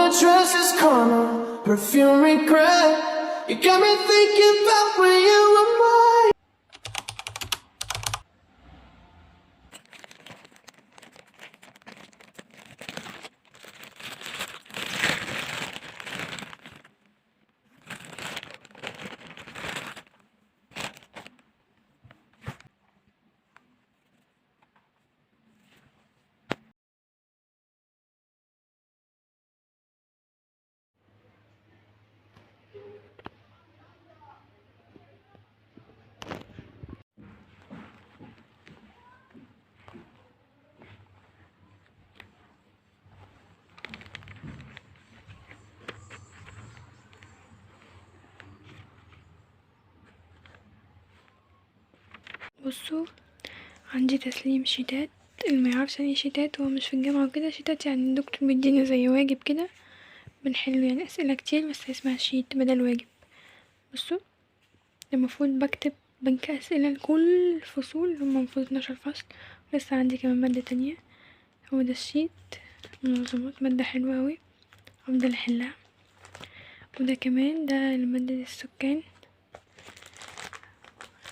my dress is karma, perfume regret. You got me thinking about when you were mine. بصوا، عندي تسليم شيتات. اللي ميعرفش يعني شيتات، هو مش في الجامعة وكده. شيتات يعني الدكتور بيدينا زي واجب كده بنحله، يعني اسئلة كتير بس اسمها شيت بدل واجب. بصوا، المفروض بكتب بنك اسئلة لكل الفصول، هما المفروض 12 فصل، ولسه عندي كمان مادة تانية. هو ده الشيت منظمات، مادة حلوة اوي، افضل احلها. وده كمان ده لمادة السكان،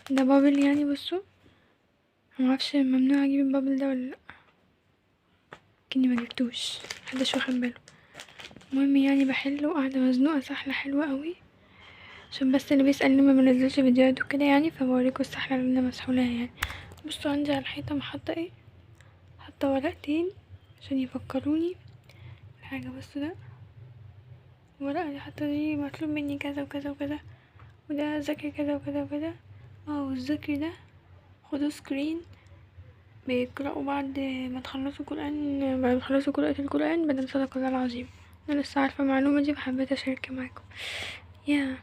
ده بابل يعني. بصوا، معرفش ممنوع اجيب البابل ده ولا لأ، كني مجبتوش، محدش واخد باله. المهم يعني بحله وقاعدة مزنوقة سحلة حلوة اوي، عشان بس اللي بيسألني ما بنزلش فيديوهات وكده يعني، فبوريكوا السحلة اللي انا مسحولاها يعني. بصوا عندي على الحيطة محطة ايه، حاطة ورقتين عشان يفكروني الحاجة. بصوا ده الورقة اللي حاطة دي مطلوب مني كذا وكذا وكذا، وده ذاكر كذا وكذا وكذا. والذاكر ده خدوا سكرين بيقرأوا بعد ما تخلصوا قرآن، بعد ما تخلصوا قراءة القرآن بدل صدق الله العظيم. انا لسه عارفة المعلومة دي فحبيت اشاركها معاكم. يا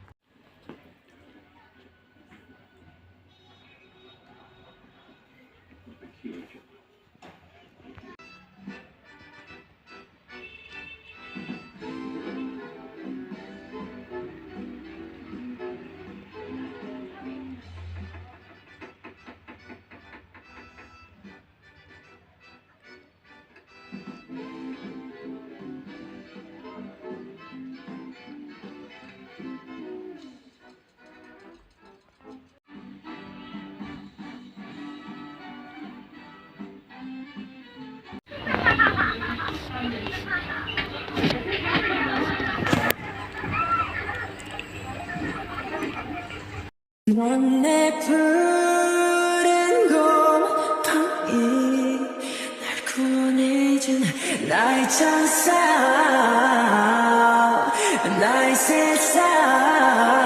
넌 내 푸른 곰팡이, 날 구원해준 나의 천사, 나의 세상.